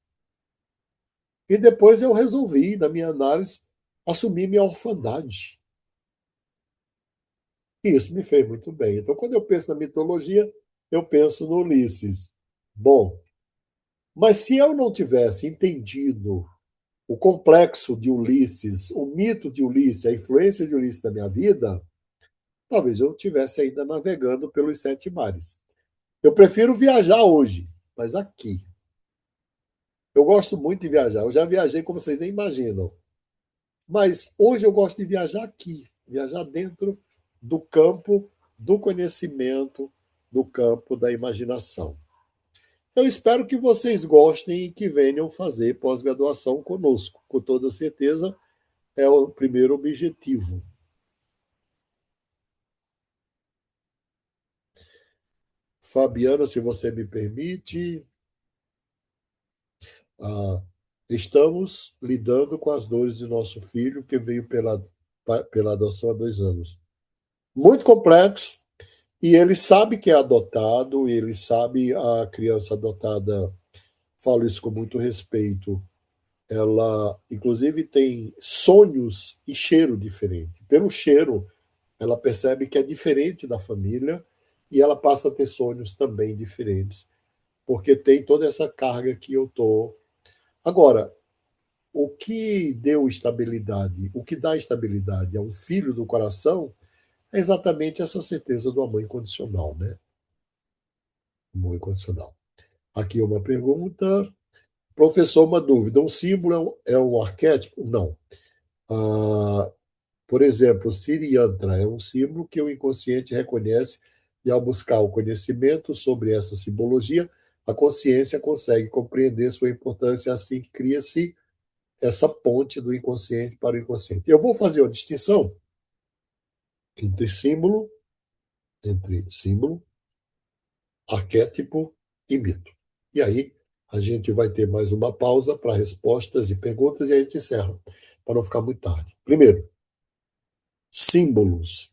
e depois eu resolvi, na minha análise, assumir minha orfandade. E isso me fez muito bem. Então, quando eu penso na mitologia, eu penso no Ulisses. Bom, mas se eu não tivesse entendido o complexo de Ulisses, o mito de Ulisses, a influência de Ulisses na minha vida, talvez eu estivesse ainda navegando pelos 7 mares. Eu prefiro viajar hoje, mas aqui. Eu gosto muito de viajar. Eu já viajei como vocês nem imaginam. Mas hoje eu gosto de viajar aqui, viajar dentro do campo do conhecimento, do campo da imaginação. Eu espero que vocês gostem e que venham fazer pós-graduação conosco. Com toda certeza, é o primeiro objetivo. Fabiana, se você me permite, ah, estamos lidando com as dores de nosso filho que veio pela adoção há 2 anos. Muito complexo, e ele sabe que é adotado, ele sabe a criança adotada, falo isso com muito respeito, ela, inclusive, tem sonhos e cheiro diferente. Pelo cheiro, ela percebe que é diferente da família e ela passa a ter sonhos também diferentes, porque tem toda essa carga que eu estou. Agora, o que deu estabilidade, o que dá estabilidade a um filho do coração é exatamente essa certeza do amor incondicional, né? Amor incondicional. Aqui uma pergunta. Professor, uma dúvida. Um símbolo é um arquétipo? Não. Ah, por exemplo, Siri Yantra é um símbolo que o inconsciente reconhece e, ao buscar o conhecimento sobre essa simbologia, a consciência consegue compreender sua importância, assim cria-se essa ponte do inconsciente para o inconsciente. Eu vou fazer uma distinção entre símbolo, arquétipo e mito. E aí a gente vai ter mais uma pausa para respostas e perguntas e a gente encerra, para não ficar muito tarde. Primeiro, símbolos.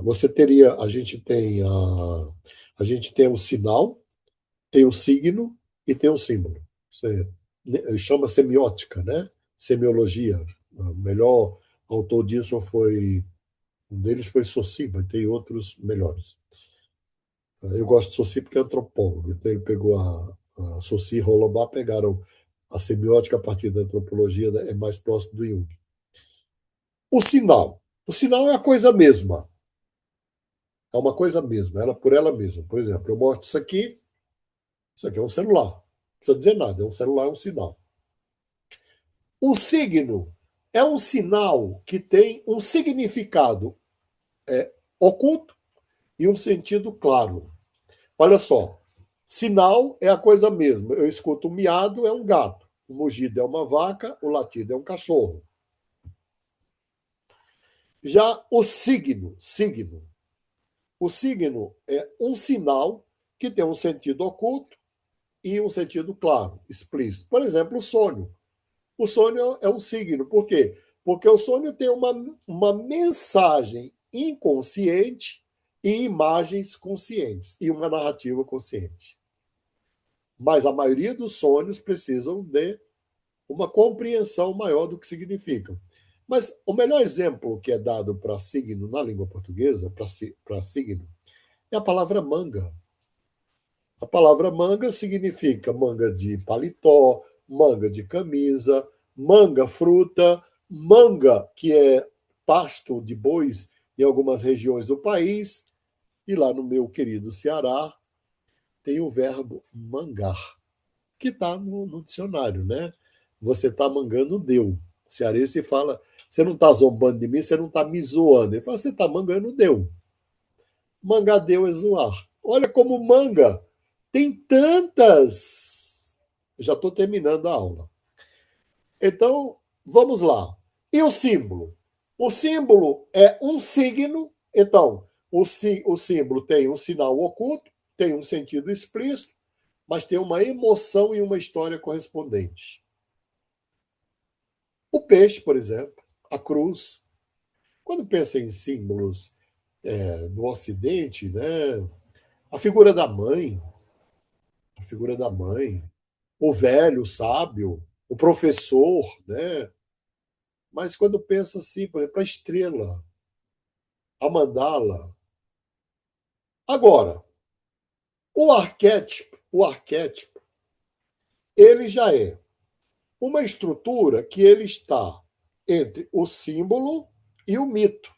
Você teria, a gente tem o sinal, tem o signo e tem o símbolo. Você chama semiótica, né? Semiologia. O melhor autor disso um deles foi Saussure, mas tem outros melhores. Eu gosto de Saussure porque é antropólogo, então ele pegou a Saussure e Rolobá pegaram a semiótica a partir da antropologia, né? É mais próximo do Jung. O sinal é a coisa mesma, é uma coisa mesma, ela por ela mesma. Por exemplo, eu mostro isso aqui é um celular, não precisa dizer nada, é um celular, é um sinal. Um signo é um sinal que tem um significado oculto e um sentido claro. Olha só, sinal é a coisa mesma. Eu escuto um miado, é um gato. O mugido é uma vaca, o latido é um cachorro. Já o signo é um sinal que tem um sentido oculto e um sentido claro, explícito. Por exemplo, o sonho. O sonho é um signo. Por quê? Porque o sonho tem uma mensagem inconsciente e imagens conscientes e uma narrativa consciente. Mas a maioria dos sonhos precisam de uma compreensão maior do que significam. Mas o melhor exemplo que é dado para signo na língua portuguesa, para signo, é a palavra manga. A palavra manga significa manga de paletó, manga de camisa, manga fruta, manga, que é pasto de bois em algumas regiões do país, e lá no meu querido Ceará tem o verbo mangar, que está no dicionário, né? Você está mangando, deu. O cearense fala, você não está zombando de mim, você não está me zoando. Ele fala, você está mangando, deu. Mangar deu é zoar. Olha como manga tem tantas. Eu já estou terminando a aula. Então, vamos lá. E o símbolo? O símbolo é um signo. Então, o símbolo tem um sinal oculto, tem um sentido explícito, mas tem uma emoção e uma história correspondente. O peixe, por exemplo, a cruz. Quando pensa em símbolos no Ocidente, né, a figura da mãe, a figura da mãe, o velho, o sábio, o professor, né? Mas quando pensa assim, por exemplo, a estrela, a mandala. Agora, o arquétipo, ele já é uma estrutura que ele está entre o símbolo e o mito.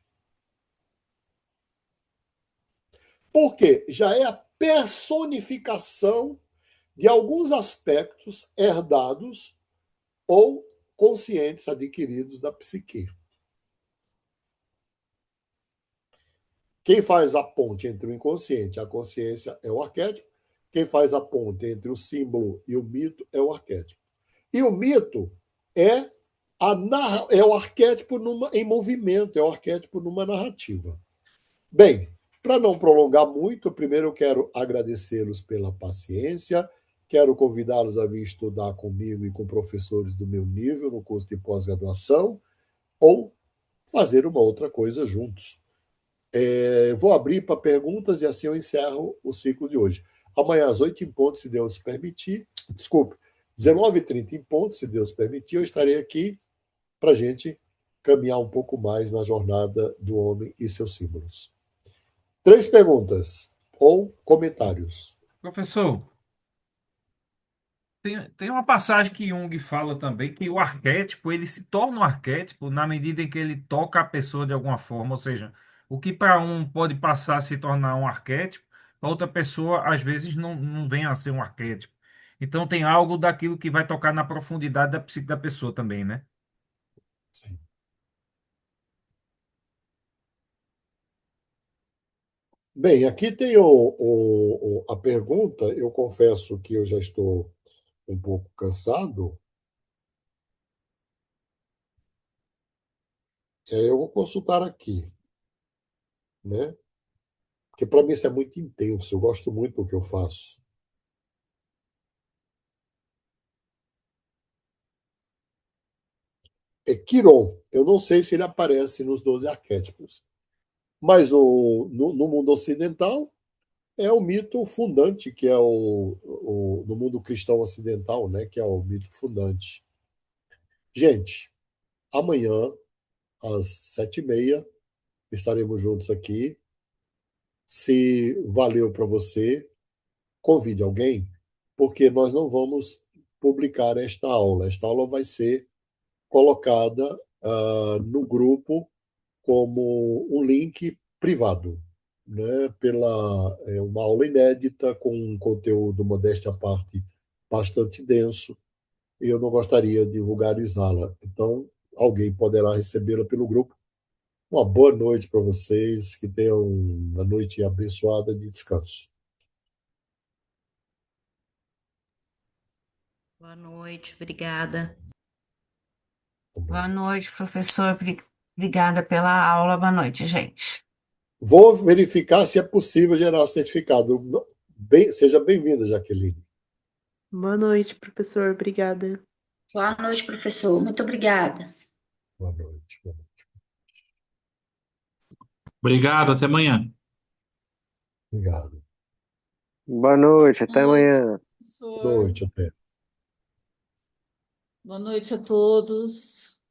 Porque já é a personificação de alguns aspectos herdados ou conscientes adquiridos da psique. Quem faz a ponte entre o inconsciente e a consciência é o arquétipo. Quem faz a ponte entre o símbolo e o mito é o arquétipo. E o mito é, é o arquétipo em movimento, é o arquétipo numa narrativa. Bem, para não prolongar muito, primeiro eu quero agradecê-los pela paciência, quero convidá-los a vir estudar comigo e com professores do meu nível no curso de pós-graduação ou fazer uma outra coisa juntos. Vou abrir para perguntas e assim eu encerro o ciclo de hoje. Amanhã às 8 em ponto, se Deus permitir, desculpe, 19h30 em ponto, se Deus permitir, eu estarei aqui para a gente caminhar um pouco mais na jornada do homem e seus símbolos. 3 perguntas ou comentários. Professor, tem uma passagem que Jung fala também que o arquétipo ele se torna um arquétipo na medida em que ele toca a pessoa de alguma forma, ou seja, o que para um pode passar a se tornar um arquétipo, para outra pessoa às vezes não vem a ser um arquétipo. Então tem algo daquilo que vai tocar na profundidade da psique da pessoa também, né? Sim. Bem, aqui tem a pergunta. Eu confesso que eu já estou um pouco cansado. Eu vou consultar aqui, né? Porque para mim isso é muito intenso. Eu gosto muito do que eu faço. É Quiron. Eu não sei se ele aparece nos 12 arquétipos, mas no mundo ocidental é o mito fundante, que é no mundo cristão ocidental, né? Que é o mito fundante. Gente, amanhã às 7h30 estaremos juntos aqui. Se valeu para você, convide alguém, porque nós não vamos publicar esta aula. Esta aula vai ser colocada no grupo como um link privado, né? É uma aula inédita, com um conteúdo, modéstia à parte, bastante denso, e eu não gostaria de vulgarizá-la. Então, alguém poderá recebê-la pelo grupo. Uma boa noite para vocês, que tenham uma noite abençoada de descanso. Boa noite, obrigada. Boa noite, professor. Obrigada pela aula. Boa noite, gente. Vou verificar se é possível gerar certificado. Seja bem-vinda, Jaqueline. Boa noite, professor. Obrigada. Boa noite, professor. Muito obrigada. Boa noite. Obrigado, até amanhã. Obrigado. Boa noite, até Boa noite, amanhã. Boa professor. noite, até. Boa noite a todos.